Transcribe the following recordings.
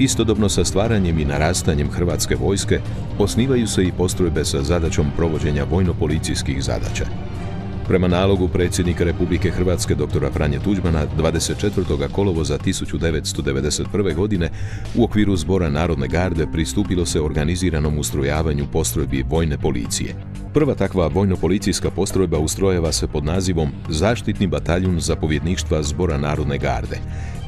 Istodobno sa stvaranjem i narastanjem Hrvatske vojske osnivaju se i postrojbe sa zadaćom provođenja vojno-policijskih zadaća. Prema nalogu predsjednika Republike Hrvatske dr. Franje Tuđmana 24. kolovoza 1991. godine u okviru Zbora Narodne garde pristupilo se organiziranom ustrojavanju postrojbi vojne policije. Prva takva vojno-policijska postrojba ustrojava se pod nazivom Zaštitni bataljun zapovjedništva Zbora Narodne garde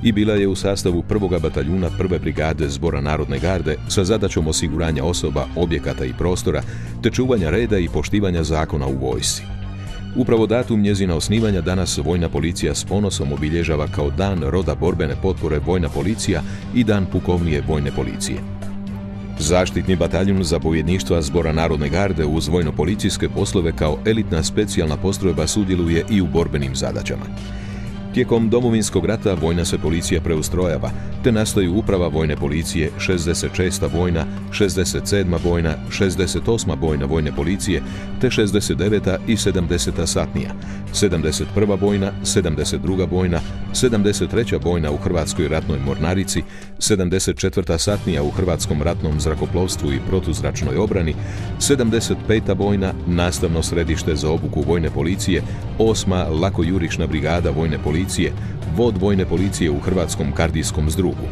i bila je u sastavu 1. bataljuna 1. brigade Zbora Narodne garde sa zadaćom osiguranja osoba, objekata i prostora te čuvanja reda i poštivanja zakona u vojsci. Upravo datum njezina osnivanja danas Vojna policija s ponosom obilježava kao Dan roda borbene potpore Vojna policija i Dan pukovnije Vojne policije. Zaštitni bataljun zapovjedništva Zbora Narodne garde uz vojno-policijske poslove kao elitna specijalna postrojba sudjeluje i u borbenim zadaćama. Tijekom Domovinskog rata vojna se policija preustrojava, te nastaju uprava Vojne policije, 66. vojna, 67. vojna, 68. vojna Vojne policije, te 69. i 70. satnija, 71. vojna, 72. vojna, 73. vojna u Hrvatskoj ratnoj mornarici, 74. satnija u Hrvatskom ratnom zrakoplovstvu i protuzračnoj obrani, 75. vojna, nastavno središte za obuku Vojne policije, 8. lako-jurišna brigada Vojne policije, vod Vojne policije u Hrvatskom kardijskom zdrugu.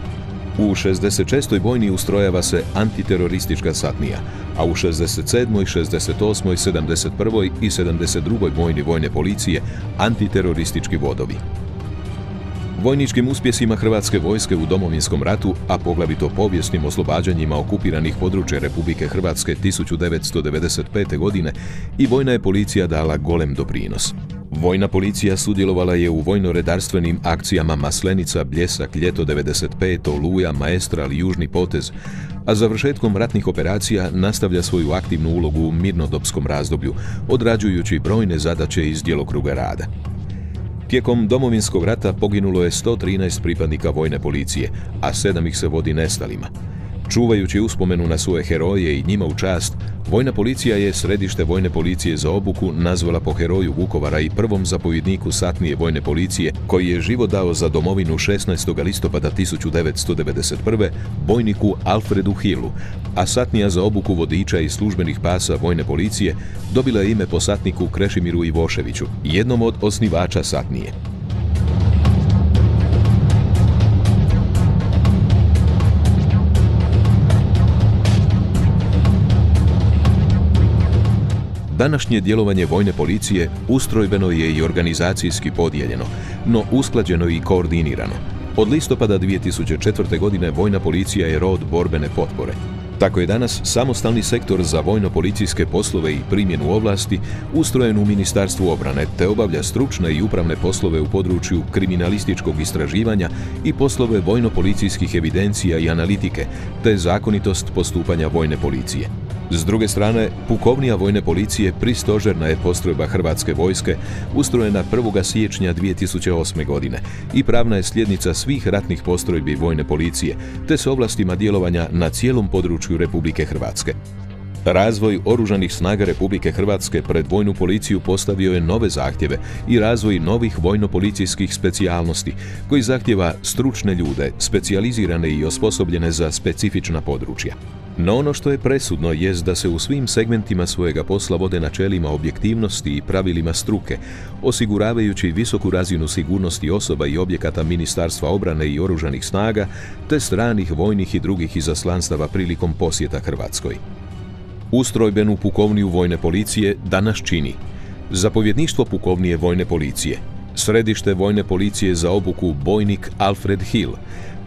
U 66. vojni ustrojava se antiteroristička satnija, a u 67., 68., 71. i 72. vojni Vojne policije antiteroristički vodovi. Vojničkim uspjesima Hrvatske vojske u Domovinskom ratu, a poglavito povijesnim oslobađanjima okupiranih područja Republike Hrvatske 1995. godine, i Vojna je policija dala golem doprinos. Vojna policija sudjelovala je u vojno-redarstvenim akcijama Maslenica, Bljesak, Ljeto 95, Oluja, Maestral i Južni potez, a završetkom ratnih operacija nastavlja svoju aktivnu ulogu u mirnodopskom razdoblju, odrađujući brojne zadaće iz djelokruga rada. Tijekom Domovinskog rata poginulo je 113 pripadnika Vojne policije, a 7 ih se vodi nestalima. Čuvajući uspomenu na svoje heroje i njima u čast, Vojna policija je središte Vojne policije za obuku nazvala po heroju Vukovara i prvom zapovjedniku satnije Vojne policije, koji je život dao za domovinu 16. listopada 1991. bojniku Alfredu Hillu, a satnija za obuku vodiča i službenih pasa Vojne policije dobila je ime po satniku Krešimiru Ivoševiću, jednom od osnivača satnije. Današnje djelovanje Vojne policije ustrojbeno je i organizacijski podijeljeno, no usklađeno i koordinirano. Od listopada 2004. godine Vojna policija je rod borbene potpore. Tako je danas samostalni sektor za vojno-policijske poslove i primjenu ovlasti ustrojen u Ministarstvu obrane, te obavlja stručne i upravne poslove u području kriminalističkog istraživanja i poslove vojno-policijskih evidencija i analitike, te zakonitost postupanja Vojne policije. S druge strane, pukovnija Vojne policije pristožerna je postrojba Hrvatske vojske, ustrojena 1. siječnja 2008. godine i pravna je sljednica svih ratnih postrojbi Vojne policije, te s ovlastima djelovanja na cijelom području Republike Hrvatske. Razvoj Oružanih snaga Republike Hrvatske pred Vojnu policiju postavio je nove zahtjeve i razvoj novih vojno-policijskih specijalnosti, koji zahtjeva stručne ljude, specijalizirane i osposobljene za specifična područja. No ono što je presudno jest da se u svim segmentima svojega posla vode načelima objektivnosti i pravilima struke, osiguravajući visoku razinu sigurnosti osoba i objekata Ministarstva obrane i Oružanih snaga, te stranih vojnih i drugih izaslanstava prilikom posjeta Hrvatskoj. Ustrojbenu pukovniju Vojne policije danas čini zapovjedništvo pukovnije Vojne policije, središte Vojne policije za obuku bojnik Alfred Hill,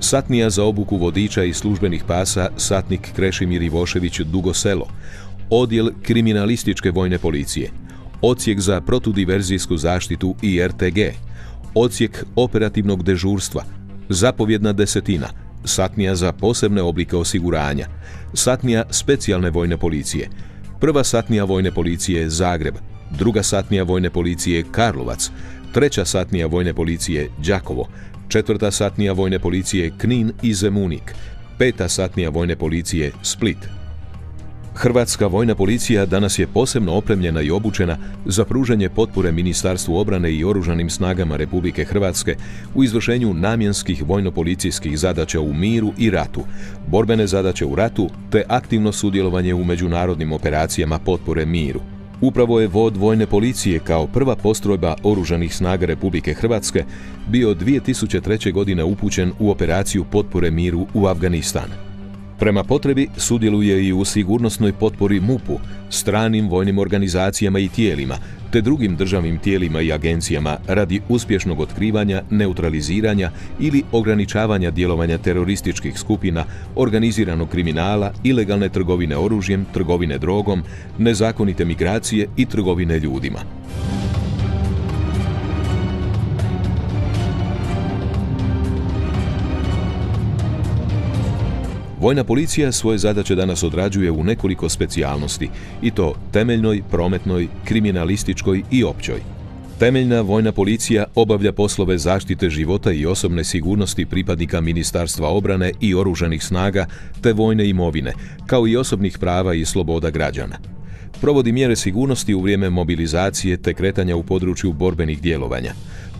satnija za obuku vodiča i službenih pasa satnik Krešimir Ivošević Dugo Selo, odjel kriminalističke Vojne policije, odsjek za protudiverzijsku zaštitu i RTG, odsjek operativnog dežurstva, zapovjedna desetina, satnija za posebne oblike osiguranja, satnija specijalne Vojne policije, prva satnija Vojne policije Zagreb, druga satnija Vojne policije Karlovac, treća satnija Vojne policije Đakovo, četvrta satnija Vojne policije Knin i Zemunik, peta satnija Vojne policije Split. Hrvatska vojna policija danas je posebno opremljena i obučena za pružanje potpore Ministarstvu obrane i Oružanim snagama Republike Hrvatske u izvršenju namjenskih vojno-policijskih zadaća u miru i ratu, borbene zadaće u ratu te aktivno sudjelovanje u međunarodnim operacijama potpore miru. Upravo je vod vojne policije kao prva postrojba Oružanih snaga Republike Hrvatske bio 2003. godine upućen u operaciju potpore miru u Afganistan. Prema potrebi sudjeluje i u sigurnosnoj potpori MUP-u, stranim vojnim organizacijama i tijelima, te drugim državnim tijelima i agencijama radi uspješnog otkrivanja, neutraliziranja ili ograničavanja djelovanja terorističkih skupina, organiziranog kriminala, ilegalne trgovine oružjem, trgovine drogom, nezakonite migracije i trgovine ljudima. Vojna policija svoje zadaće danas odrađuje u nekoliko specijalnosti, i to temeljnoj, prometnoj, kriminalističkoj i općoj. Temeljna vojna policija obavlja poslove zaštite života i osobne sigurnosti pripadnika Ministarstva obrane i Oružanih snaga te vojne imovine, kao i osobnih prava i sloboda građana. Provodi mjere sigurnosti u vrijeme mobilizacije te kretanja u području borbenih djelovanja.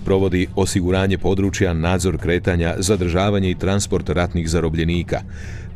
Provodi osiguranje područja, nadzor kretanja, zadržavanje i transport ratnih zarobljenika.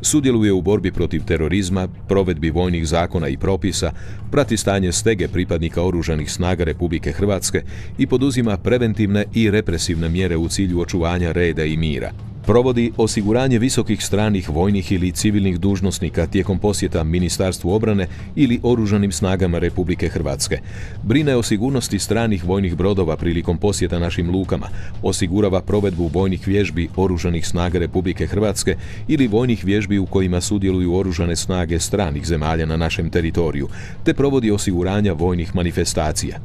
Sudjeluje u borbi protiv terorizma, provedbi vojnih zakona i propisa, prati stanje stege pripadnika Oružanih snaga Republike Hrvatske i poduzima preventivne i represivne mjere u cilju očuvanja reda i mira. Provodi osiguranje visokih stranih vojnih ili civilnih dužnosnika tijekom posjeta Ministarstvu obrane ili Oružanim snagama Republike Hrvatske. Brine o sigurnosti stranih vojnih brodova prilikom posjeta našim lukama. Osigurava provedbu vojnih vježbi Oružanih snaga Republike Hrvatske ili vojnih vježbi u kojima sudjeluju oružane snage stranih zemalja na našem teritoriju, te provodi osiguranja vojnih manifestacija.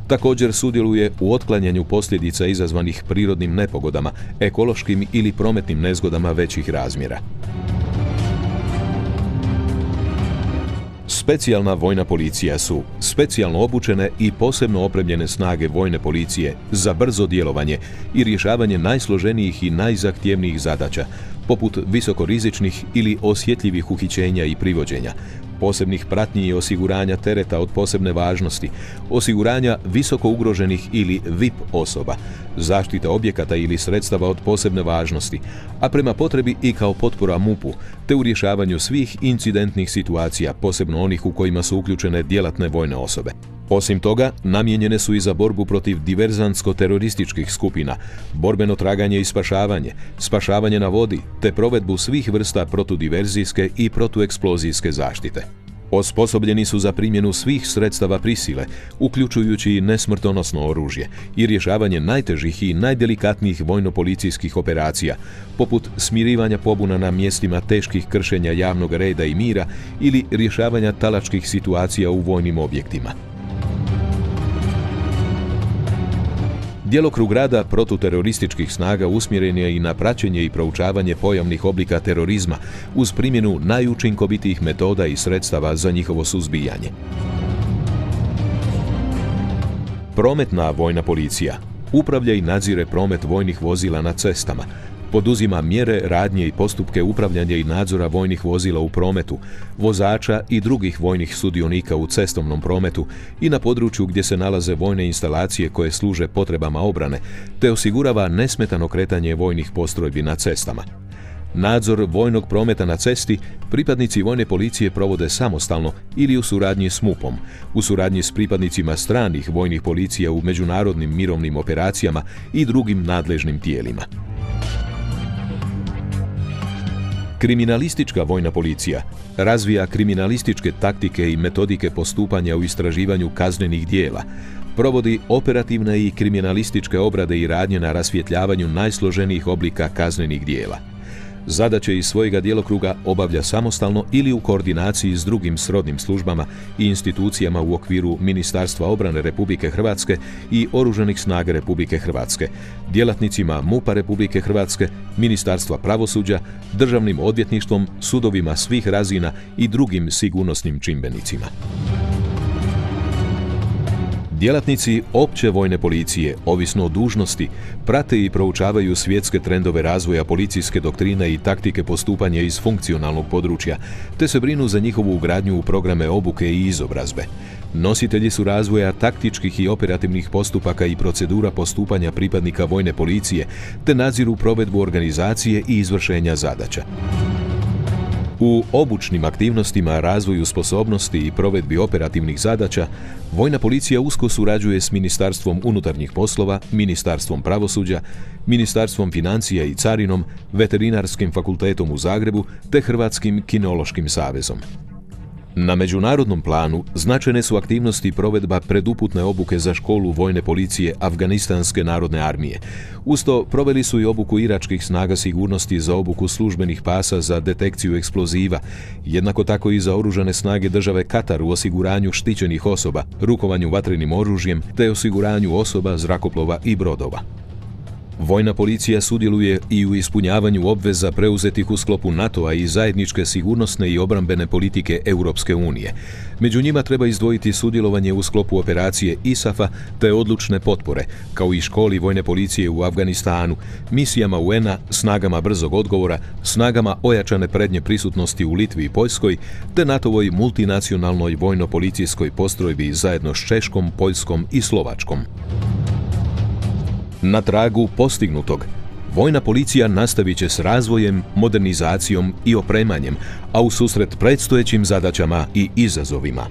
Također sudjeluje u otklanjanju posljedica izazvanih prirodnim nepogodama, ekološkim ili prometnim nezgodama većih razmjera. Specijalna vojna policija su specijalno obučene i posebno opremljene snage vojne policije za brzo djelovanje i rješavanje najsloženijih i najzahtjevnijih zadaća, poput visokorizičnih ili osjetljivih uhićenja i privođenja, posebnih pratnji i osiguranja tereta od posebne važnosti, osiguranja visoko ugroženih ili VIP osoba, zaštita objekata ili sredstava od posebne važnosti, a prema potrebi i kao potpora MUP-u, te u rješavanju svih incidentnih situacija, posebno onih u kojima su uključene djelatne vojne osobe. Osim toga, namijenjene su i za borbu protiv diverzantsko-terorističkih skupina, borbeno traganje i spašavanje, spašavanje na vodi, te provedbu svih vrsta protudiverzijske i protueksplozijske zaštite. Osposobljeni su za primjenu svih sredstava prisile, uključujući i nesmrtonosno oružje, i rješavanje najtežih i najdelikatnijih vojno-policijskih operacija, poput smirivanja pobuna na mjestima teških kršenja javnog reda i mira ili rješavanja talačkih situacija u vojnim objektima. Djelokrug rada protuterorističkih snaga usmjeren je i na praćenje i proučavanje pojavnih oblika terorizma uz primjenu najučinkovitijih metoda i sredstava za njihovo suzbijanje. Prometna vojna policija upravlja i nadzire promet vojnih vozila na cestama, poduzima mjere, radnje i postupke upravljanja i nadzora vojnih vozila u prometu, vozača i drugih vojnih sudionika u cestovnom prometu i na području gdje se nalaze vojne instalacije koje služe potrebama obrane, te osigurava nesmetano kretanje vojnih postrojbi na cestama. Nadzor vojnog prometa na cesti pripadnici vojne policije provode samostalno ili u suradnji s MUP-om, u suradnji s pripadnicima stranih vojnih policija u međunarodnim mirovnim operacijama i drugim nadležnim tijelima. Kriminalistička vojna policija razvija kriminalističke taktike i metodike postupanja u istraživanju kaznenih djela, provodi operativne i kriminalističke obrade i radnje na rasvjetljavanju najsloženijih oblika kaznenih djela. Zadaće iz svojega djelokruga obavlja samostalno ili u koordinaciji s drugim srodnim službama i institucijama u okviru Ministarstva obrane Republike Hrvatske i Oružanih snaga Republike Hrvatske, djelatnicima MUP-a Republike Hrvatske, Ministarstva pravosuđa, Državnim odvjetništvom, sudovima svih razina i drugim sigurnosnim čimbenicima. Djelatnici opće vojne policije, ovisno o dužnosti, prate i proučavaju svjetske trendove razvoja policijske doktrine i taktike postupanja iz funkcionalnog područja, te se brinu za njihovu ugradnju u programe obuke i izobrazbe. Nositelji su razvoja taktičkih i operativnih postupaka i procedura postupanja pripadnika vojne policije, te nadziru provedbu organizacije i izvršenja zadaća. U obučnim aktivnostima, razvoju sposobnosti i provedbi operativnih zadaća, vojna policija usko surađuje s Ministarstvom unutarnjih poslova, Ministarstvom pravosuđa, Ministarstvom financija i carinom, Veterinarskim fakultetom u Zagrebu te Hrvatskim kinološkim savezom. Na međunarodnom planu značajne su aktivnosti provedba preduputne obuke za školu vojne policije Afganistanske narodne armije. Uz to proveli su i obuku iračkih snaga sigurnosti za obuku službenih pasa za detekciju eksploziva, jednako tako i za oružane snage države Katar u osiguranju štićenih osoba, rukovanju vatrenim oružjem te osiguranju osoba, zrakoplova i brodova. Vojna policija sudjeluje i u ispunjavanju obveza preuzetih u sklopu NATO-a i zajedničke sigurnosne i obrambene politike Europske unije. Među njima treba izdvojiti sudjelovanje u sklopu operacije ISAF-a te odlučne potpore, kao i školi vojne policije u Afganistanu, misijama UN-a, snagama brzog odgovora, snagama ojačane prednje prisutnosti u Litvi i Poljskoj, te NATO-voj multinacionalnoj vojno-policijskoj postrojbi zajedno s Češkom, Poljskom i Slovačkom. Na tragu postignutog, vojna policija nastavit će s razvojem, modernizacijom i opremanjem, a u susret predstojećim zadaćama i izazovima.